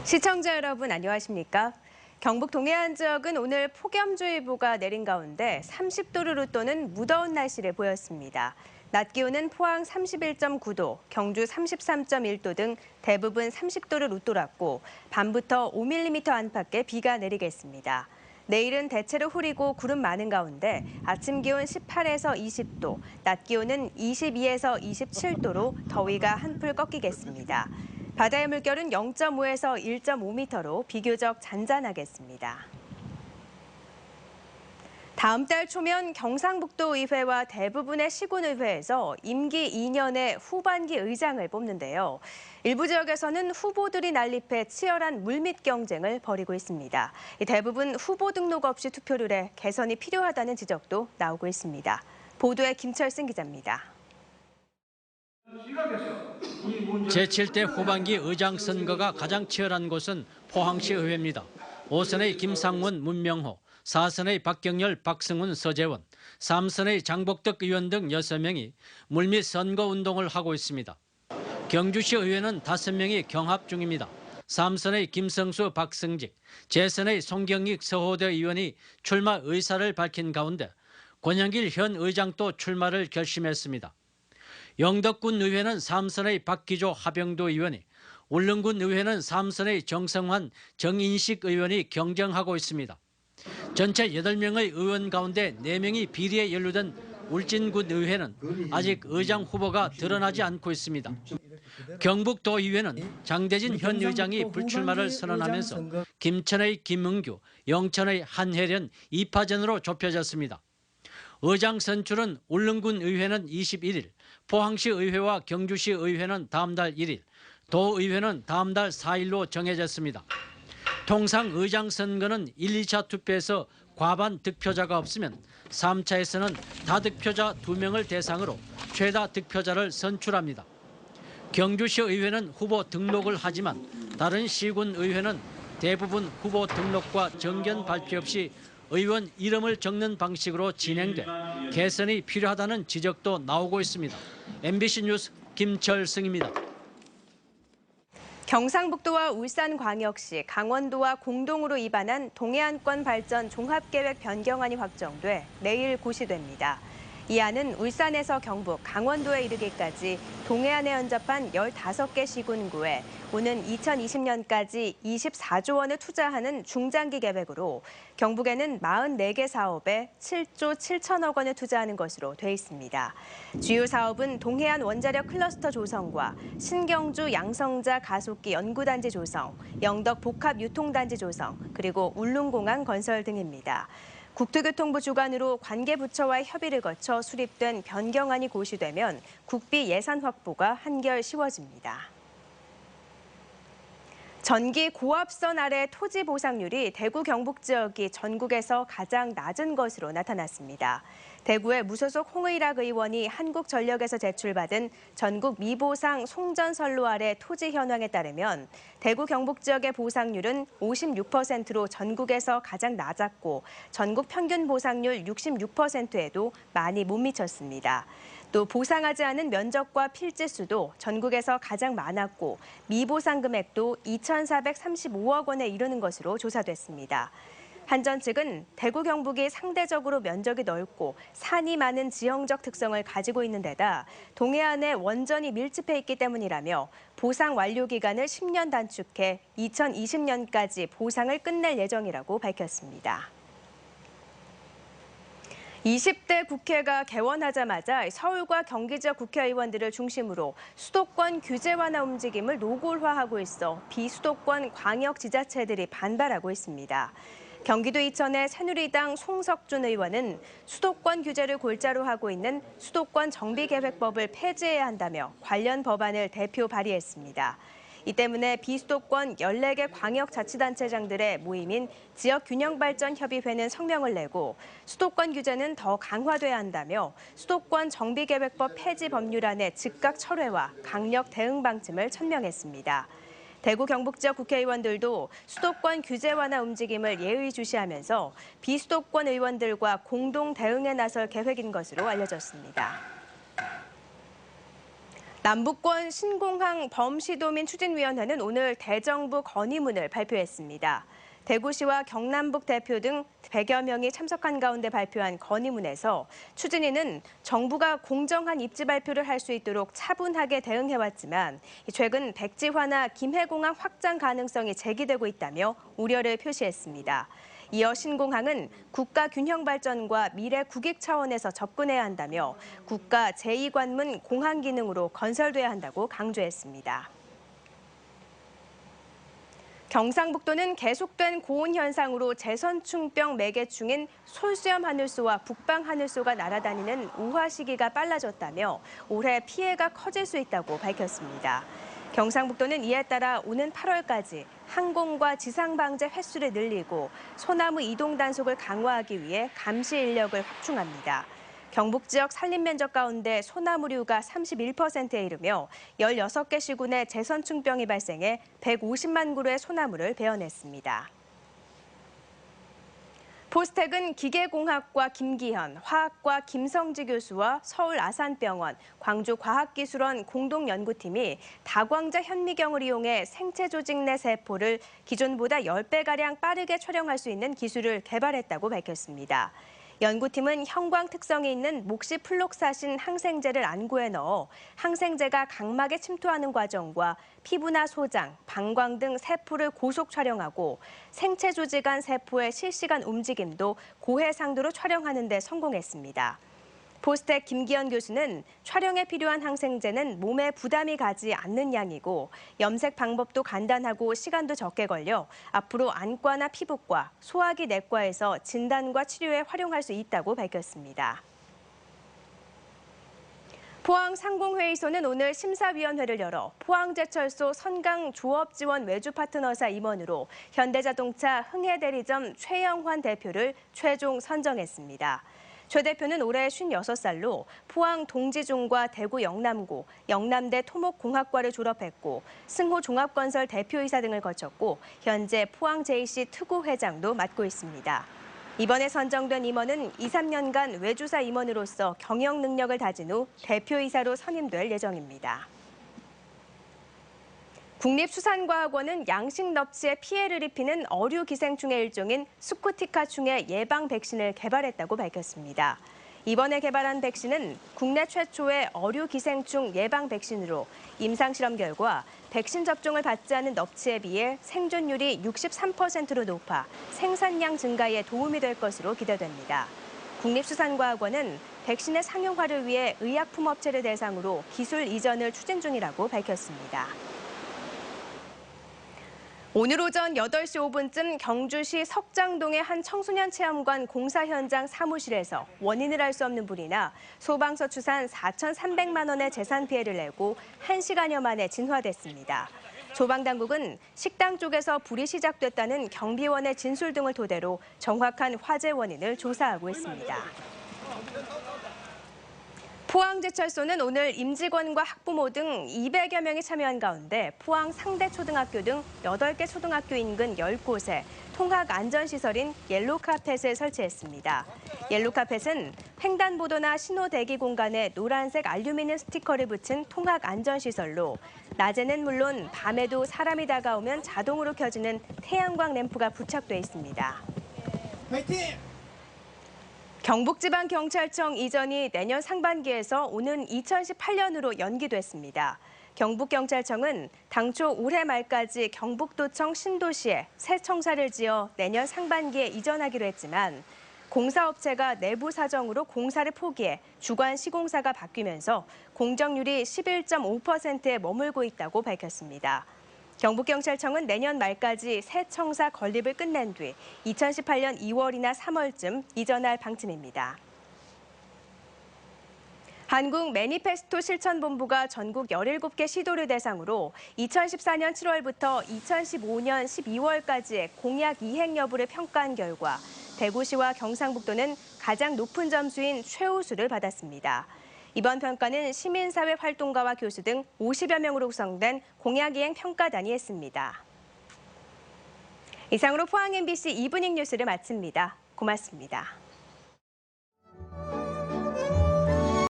시청자 여러분 안녕하십니까? 경북 동해안 지역은 오늘 폭염주의보가 내린 가운데 30도를 웃도는 무더운 날씨를 보였습니다. 낮 기온은 포항 31.9도, 경주 33.1도 등 대부분 30도를 웃돌았고 밤부터 5mm 안팎의 비가 내리겠습니다. 내일은 대체로 흐리고 구름 많은 가운데 아침 기온 18에서 20도, 낮 기온은 22에서 27도로 더위가 한풀 꺾이겠습니다. 바다의 물결은 0.5에서 1.5m로 비교적 잔잔하겠습니다. 다음 달 초면 경상북도 의회와 대부분의 시군의회에서 임기 2년의 후반기 의장을 뽑는데요. 일부 지역에서는 후보들이 난립해 치열한 물밑 경쟁을 벌이고 있습니다. 대부분 후보 등록 없이 투표를 해 개선이 필요하다는 지적도 나오고 있습니다. 보도에 김철승 기자입니다. 제7대 후반기 의장 선거가 가장 치열한 곳은 포항시 의회입니다. 5선의 김상문, 문명호, 4선의 박경열, 박승훈, 서재원, 3선의 장복덕 의원 등 6명이 물밑 선거운동을 하고 있습니다. 경주시 의회는 5명이 경합 중입니다. 3선의 김성수, 박승직, 재선의 송경익, 서호대 의원이 출마 의사를 밝힌 가운데 권영길 현 의장도 출마를 결심했습니다. 영덕군 의회는 3선의 박기조, 하병도 의원이, 울릉군 의회는 3선의 정성환, 정인식 의원이 경쟁하고 있습니다. 전체 8명의 의원 가운데 4명이 비리에 연루된 울진군 의회는 아직 의장 후보가 드러나지 않고 있습니다. 경북도의회는 장대진 현 의장이 불출마를 선언하면서 김천의 김은규, 영천의 한혜련 2파전으로 좁혀졌습니다. 의장 선출은 울릉군 의회는 21일, 포항시 의회와 경주시 의회는 다음 달 1일, 도의회는 다음 달 4일로 정해졌습니다. 통상 의장 선거는 1, 2차 투표에서 과반 득표자가 없으면 3차에서는 다득표자 2명을 대상으로 최다 득표자를 선출합니다. 경주시 의회는 후보 등록을 하지만 다른 시군 의회는 대부분 후보 등록과 정견 발표 없이 의원 이름을 적는 방식으로 진행돼 개선이 필요하다는 지적도 나오고 있습니다. MBC 뉴스 김철승입니다. 경상북도와 울산광역시, 강원도와 공동으로 입안한 동해안권 발전 종합계획 변경안이 확정돼 내일 고시됩니다. 이 안은 울산에서 경북, 강원도에 이르기까지 동해안에 연접한 15개 시군구에 오는 2020년까지 24조 원을 투자하는 중장기 계획으로 경북에는 44개 사업에 7조 7천억 원을 투자하는 것으로 돼 있습니다. 주요 사업은 동해안 원자력 클러스터 조성과 신경주 양성자 가속기 연구단지 조성, 영덕 복합 유통단지 조성, 그리고 울릉공항 건설 등입니다. 국토교통부 주관으로 관계부처와의 협의를 거쳐 수립된 변경안이 고시되면 국비 예산 확보가 한결 쉬워집니다. 전기 고압선 아래 토지 보상률이 대구 경북 지역이 전국에서 가장 낮은 것으로 나타났습니다. 대구의 무소속 홍의락 의원이 한국전력에서 제출받은 전국 미보상 송전선로 아래 토지 현황에 따르면 대구 경북 지역의 보상률은 56%로 전국에서 가장 낮았고 전국 평균 보상률 66%에도 많이 못 미쳤습니다. 또 보상하지 않은 면적과 필지 수도 전국에서 가장 많았고 미보상 금액도 2,435억 원에 이르는 것으로 조사됐습니다. 한전 측은 대구 경북이 상대적으로 면적이 넓고 산이 많은 지형적 특성을 가지고 있는 데다 동해안에 원전이 밀집해 있기 때문이라며 보상 완료 기간을 10년 단축해 2020년까지 보상을 끝낼 예정이라고 밝혔습니다. 20대 국회가 개원하자마자 서울과 경기 지역 국회의원들을 중심으로 수도권 규제 완화 움직임을 노골화하고 있어 비수도권 광역지자체들이 반발하고 있습니다. 경기도 이천의 새누리당 송석준 의원은 수도권 규제를 골자로 하고 있는 수도권 정비계획법을 폐지해야 한다며 관련 법안을 대표 발의했습니다. 이 때문에 비수도권 14개 광역자치단체장들의 모임인 지역균형발전협의회는 성명을 내고 수도권 규제는 더 강화돼야 한다며 수도권 정비계획법 폐지 법률안의 즉각 철회와 강력 대응 방침을 천명했습니다. 대구 경북 지역 국회의원들도 수도권 규제 완화 움직임을 예의주시하면서 비수도권 의원들과 공동 대응에 나설 계획인 것으로 알려졌습니다. 남북권 신공항 범시도민 추진위원회는 오늘 대정부 건의문을 발표했습니다. 대구시와 경남북 대표 등 100여 명이 참석한 가운데 발표한 건의문에서 추진위는 정부가 공정한 입지 발표를 할 수 있도록 차분하게 대응해왔지만 최근 백지화나 김해공항 확장 가능성이 제기되고 있다며 우려를 표시했습니다. 이어 신공항은 국가 균형 발전과 미래 국익 차원에서 접근해야 한다며 국가 제2관문 공항 기능으로 건설돼야 한다고 강조했습니다. 경상북도는 계속된 고온 현상으로 제선충병 매개충인 솔수염 하늘소와 북방 하늘소가 날아다니는 우화 시기가 빨라졌다며 올해 피해가 커질 수 있다고 밝혔습니다. 경상북도는 이에 따라 오는 8월까지 항공과 지상 방제 횟수를 늘리고 소나무 이동 단속을 강화하기 위해 감시 인력을 확충합니다. 경북 지역 산림 면적 가운데 소나무류가 31%에 이르며 16개 시군에 제선충병이 발생해 150만 그루의 소나무를 베어냈습니다. 포스텍은 기계공학과 김기현, 화학과 김성지 교수와 서울 아산병원, 광주과학기술원 공동연구팀이 다광자 현미경을 이용해 생체 조직 내 세포를 기존보다 10배가량 빠르게 촬영할 수 있는 기술을 개발했다고 밝혔습니다. 연구팀은 형광 특성이 있는 목시플록사신 항생제를 안구에 넣어 항생제가 각막에 침투하는 과정과 피부나 소장, 방광 등 세포를 고속 촬영하고 생체 조직 안 세포의 실시간 움직임도 고해상도로 촬영하는 데 성공했습니다. 포스텍 김기현 교수는 촬영에 필요한 항생제는 몸에 부담이 가지 않는 양이고 염색 방법도 간단하고 시간도 적게 걸려 앞으로 안과나 피부과, 소화기 내과에서 진단과 치료에 활용할 수 있다고 밝혔습니다. 포항상공회의소는 오늘 심사위원회를 열어 포항제철소 선강조업지원 외주파트너사 임원으로 현대자동차 흥해대리점 최영환 대표를 최종 선정했습니다. 최 대표는 올해 56살로 포항 동지중과 대구 영남고, 영남대 토목공학과를 졸업했고 승호종합건설 대표이사 등을 거쳤고 현재 포항 JC 특우 회장도 맡고 있습니다. 이번에 선정된 임원은 2, 3년간 외주사 임원으로서 경영 능력을 다진 후 대표이사로 선임될 예정입니다. 국립수산과학원은 양식 넙치에 피해를 입히는 어류 기생충의 일종인 스쿠티카충의 예방 백신을 개발했다고 밝혔습니다. 이번에 개발한 백신은 국내 최초의 어류 기생충 예방 백신으로 임상실험 결과 백신 접종을 받지 않은 넙치에 비해 생존율이 63%로 높아 생산량 증가에 도움이 될 것으로 기대됩니다. 국립수산과학원은 백신의 상용화를 위해 의약품업체를 대상으로 기술 이전을 추진 중이라고 밝혔습니다. 오늘 오전 8시 5분쯤 경주시 석장동의 한 청소년 체험관 공사 현장 사무실에서 원인을 알 수 없는 불이 나 소방서 추산 4,300만 원의 재산 피해를 내고 1시간여 만에 진화됐습니다. 소방당국은 식당 쪽에서 불이 시작됐다는 경비원의 진술 등을 토대로 정확한 화재 원인을 조사하고 있습니다. 포항제철소는 오늘 임직원과 학부모 등 200여 명이 참여한 가운데 포항 상대초등학교 등 8개 초등학교 인근 10곳에 통학안전시설인 옐로카펫을 설치했습니다. 옐로카펫은 횡단보도나 신호대기 공간에 노란색 알루미늄 스티커를 붙인 통학안전시설로 낮에는 물론 밤에도 사람이 다가오면 자동으로 켜지는 태양광 램프가 부착돼 있습니다. 화이팅! 경북지방경찰청 이전이 내년 상반기에서 오는 2018년으로 연기됐습니다. 경북경찰청은 당초 올해 말까지 경북도청 신도시에 새 청사를 지어 내년 상반기에 이전하기로 했지만 공사업체가 내부 사정으로 공사를 포기해 주관 시공사가 바뀌면서 공정률이 11.5%에 머물고 있다고 밝혔습니다. 경북경찰청은 내년 말까지 새 청사 건립을 끝낸 뒤 2018년 2월이나 3월쯤 이전할 방침입니다. 한국 매니페스토 실천본부가 전국 17개 시도를 대상으로 2014년 7월부터 2015년 12월까지의 공약 이행 여부를 평가한 결과 대구시와 경상북도는 가장 높은 점수인 최우수를 받았습니다. 이번 평가는 시민사회 활동가와 교수 등 50여 명으로 구성된 공약이행 평가단이 했습니다. 이상으로 포항 MBC 이브닝 뉴스를 마칩니다. 고맙습니다.